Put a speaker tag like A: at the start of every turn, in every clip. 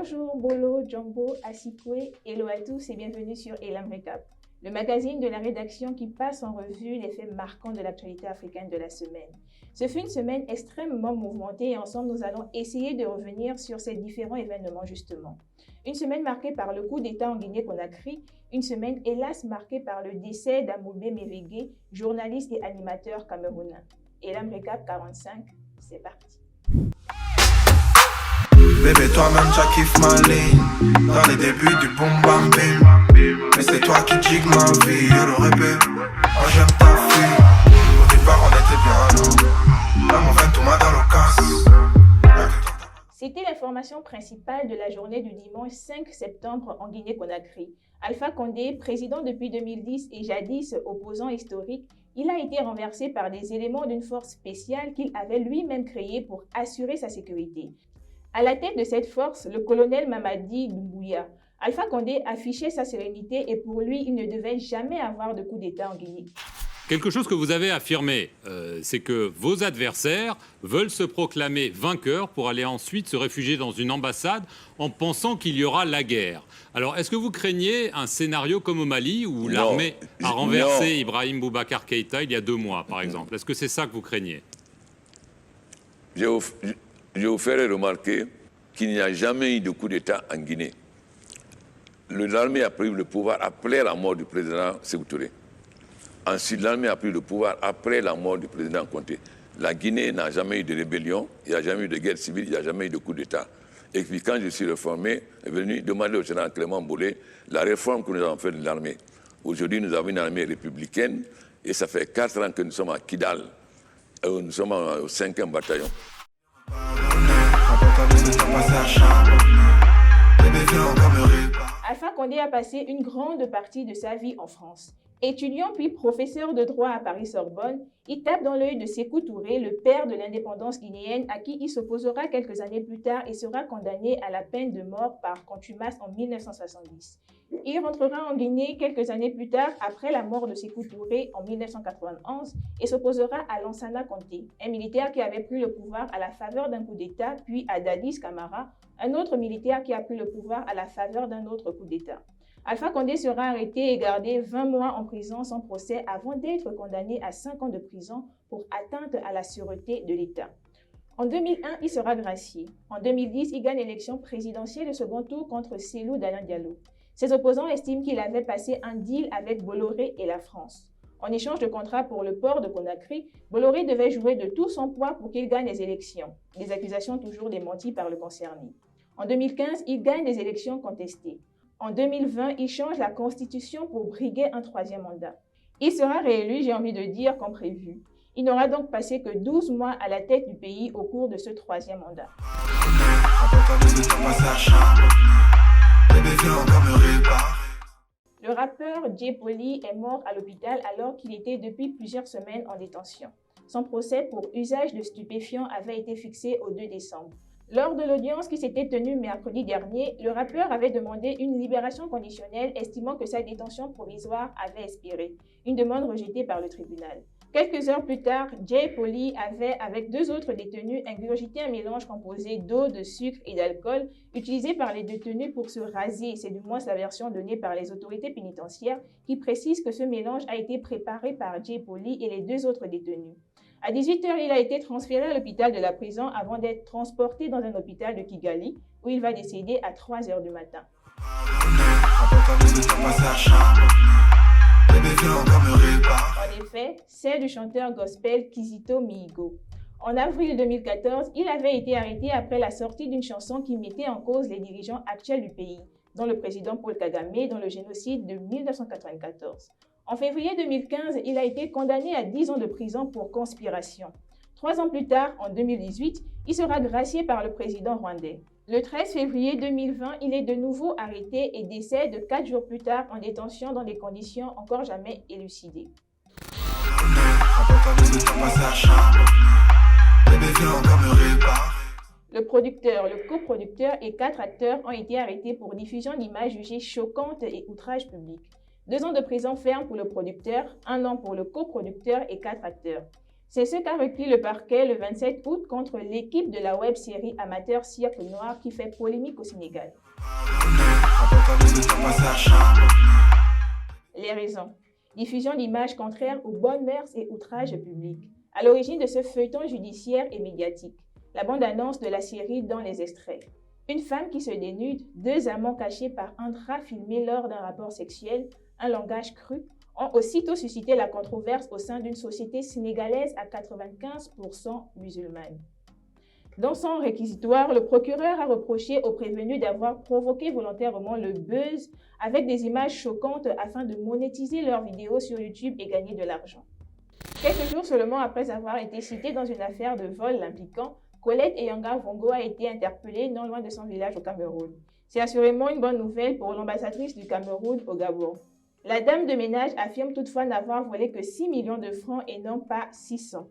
A: Bonjour Bolo, Jumbo, Asikwe, hello à tous et bienvenue sur Elam Recap, le magazine de la rédaction qui passe en revue les faits marquants de l'actualité africaine de la semaine. Ce fut une semaine extrêmement mouvementée et ensemble nous allons essayer de revenir sur ces différents événements justement. Une semaine marquée par le coup d'État en Guinée-Conakry, une semaine hélas marquée par le décès d'Amoubé Mévégué, journaliste et animateur camerounais. Elam Recap 45, c'est parti.
B: Bébé, toi-même, tu kiffes ma ligne. Dans les débuts du boom bam bim. Mais c'est toi qui jigue ma vie. Le répé, moi j'aime ta fille. Au départ, on était bien loin. Là, mon vin tout m'a dans le casse.
A: C'était l'information principale de la journée du dimanche 5 septembre en Guinée-Conakry. Alpha Condé, président depuis 2010 et jadis opposant historique, il a été renversé par des éléments d'une force spéciale qu'il avait lui-même créée pour assurer sa sécurité. À la tête de cette force, le colonel Mamadi Doumbouya. Alpha Condé affichait sa sérénité et pour lui, il ne devait jamais avoir de coup d'État en Guinée.
C: Quelque chose que vous avez affirmé, c'est que vos adversaires veulent se proclamer vainqueurs pour aller ensuite se réfugier dans une ambassade en pensant qu'il y aura la guerre. Alors, est-ce que vous craignez un scénario comme au Mali où l'armée a renversé Ibrahim Boubacar Keïta il y a 2 mois, par exemple? Est-ce que c'est ça que vous craignez?
D: Je vous ferai remarquer qu'il n'y a jamais eu de coup d'État en Guinée. L'armée a pris le pouvoir après la mort du président Sékou Touré. Ensuite, l'armée a pris le pouvoir après la mort du président Conté. La Guinée n'a jamais eu de rébellion, il n'y a jamais eu de guerre civile, il n'y a jamais eu de coup d'État. Et puis quand je suis réformé, je suis venu demander au général Clément Bolé la réforme que nous avons faite de l'armée. Aujourd'hui, nous avons une armée républicaine et ça fait 4 ans que nous sommes à Kidal. Nous sommes au 5e bataillon.
A: Alpha Condé a passé une grande partie de sa vie en France. Étudiant puis professeur de droit à Paris-Sorbonne, il tape dans l'œil de Sékou Touré, le père de l'indépendance guinéenne, à qui il s'opposera quelques années plus tard et sera condamné à la peine de mort par contumace en 1970. Il rentrera en Guinée quelques années plus tard, après la mort de Sékou Touré en 1991, et s'opposera à Lansana Conté, un militaire qui avait pris le pouvoir à la faveur d'un coup d'État, puis à Dadis Camara, un autre militaire qui a pris le pouvoir à la faveur d'un autre coup d'État. Alpha Condé sera arrêté et gardé 20 mois en prison sans procès avant d'être condamné à 5 ans de prison pour atteinte à la sûreté de l'État. En 2001, il sera gracié. En 2010, il gagne l'élection présidentielle au second tour contre Cellou Dalein Diallo. Ses opposants estiment qu'il avait passé un deal avec Bolloré et la France. En échange de contrat pour le port de Conakry, Bolloré devait jouer de tout son poids pour qu'il gagne les élections. Des accusations toujours démenties par le concerné. En 2015, il gagne des élections contestées. En 2020, il change la constitution pour briguer un 3e mandat. Il sera réélu, j'ai envie de dire, comme prévu. Il n'aura donc passé que 12 mois à la tête du pays au cours de ce 3e mandat. Le rappeur Jay Polly est mort à l'hôpital alors qu'il était depuis plusieurs semaines en détention. Son procès pour usage de stupéfiants avait été fixé au 2 décembre. Lors de l'audience qui s'était tenue mercredi dernier, le rappeur avait demandé une libération conditionnelle estimant que sa détention provisoire avait expiré, une demande rejetée par le tribunal. Quelques heures plus tard, Jay Polly avait, avec 2 autres détenus, ingurgité un mélange composé d'eau, de sucre et d'alcool utilisé par les détenus pour se raser. C'est du moins la version donnée par les autorités pénitentiaires qui précise que ce mélange a été préparé par Jay Polly et les 2 autres détenus. À 18 h, il a été transféré à l'hôpital de la prison avant d'être transporté dans un hôpital de Kigali où il va décéder à 3 h du matin. En effet, c'est du chanteur gospel Kizito Mihigo. En avril 2014, il avait été arrêté après la sortie d'une chanson qui mettait en cause les dirigeants actuels du pays, dont le président Paul Kagame dans le génocide de 1994. En février 2015, il a été condamné à 10 ans de prison pour conspiration. 3 ans plus tard, en 2018, il sera gracié par le président rwandais. Le 13 février 2020, il est de nouveau arrêté et décède 4 jours plus tard en détention dans des conditions encore jamais élucidées. Le producteur, le coproducteur et 4 acteurs ont été arrêtés pour diffusion d'images jugées choquantes et outrage public. 2 ans de prison ferme pour le producteur, 1 an pour le coproducteur et 4 acteurs. C'est ce qu'a requis le parquet le 27 août contre l'équipe de la web-série amateur Cirque Noir qui fait polémique au Sénégal. Les raisons. Diffusion d'images contraires aux bonnes mœurs et outrages publics. À l'origine de ce feuilleton judiciaire et médiatique, la bande-annonce de la série dans les extraits. Une femme qui se dénude, 2 amants cachés par un drap filmé lors d'un rapport sexuel, un langage cru, ont aussitôt suscité la controverse au sein d'une société sénégalaise à 95% musulmane. Dans son réquisitoire, le procureur a reproché aux prévenus d'avoir provoqué volontairement le buzz avec des images choquantes afin de monétiser leurs vidéos sur YouTube et gagner de l'argent. Quelques jours seulement après avoir été citée dans une affaire de vol l'impliquant, Colette Eyanga Vongo a été interpellée non loin de son village au Cameroun. C'est assurément une bonne nouvelle pour l'ambassadrice du Cameroun au Gabon. La dame de ménage affirme toutefois n'avoir volé que 6 millions de francs et non pas 600.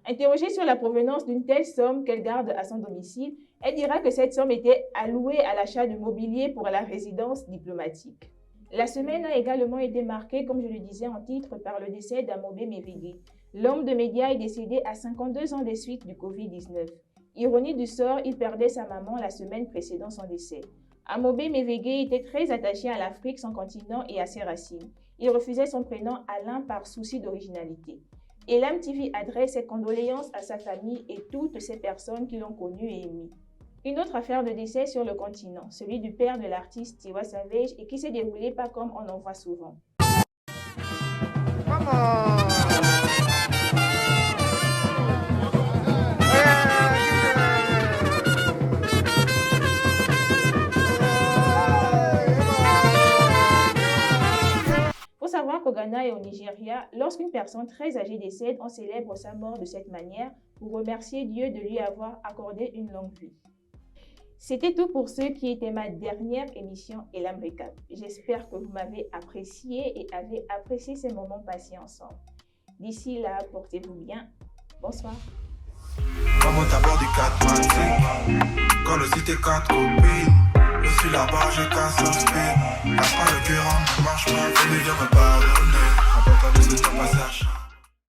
A: Interrogée sur la provenance d'une telle somme qu'elle garde à son domicile, elle dira que cette somme était allouée à l'achat de mobilier pour la résidence diplomatique. La semaine a également été marquée, comme je le disais en titre, par le décès d'Amobé Mévégué. L'homme de médias est décédé à 52 ans des suites du Covid-19. Ironie du sort, il perdait sa maman la semaine précédant son décès. Amobé Mévégué était très attaché à l'Afrique, son continent et à ses racines. Il refusait son prénom Alain par souci d'originalité. Elam TV adresse ses condoléances à sa famille et toutes ces personnes qui l'ont connu et aimé. Une autre affaire de décès sur le continent, celui du père de l'artiste Tiwa Savage et qui s'est déroulé pas comme on en voit souvent. Au Ghana et au Nigeria, lorsqu'une personne très âgée décède, on célèbre sa mort de cette manière pour remercier Dieu de lui avoir accordé une longue vie. C'était tout pour ce qui était ma dernière émission Elam Recap. J'espère que vous m'avez apprécié et avez apprécié ces moments passés ensemble. D'ici là, portez-vous bien. Bonsoir.
B: Maman t'aborde du 4 matin. Quand le cité 4 copines. Je suis là-bas, j'ai qu'un seul spin. Lâche pas le cœur, on ne marche pas. Fais-le, viens me parler.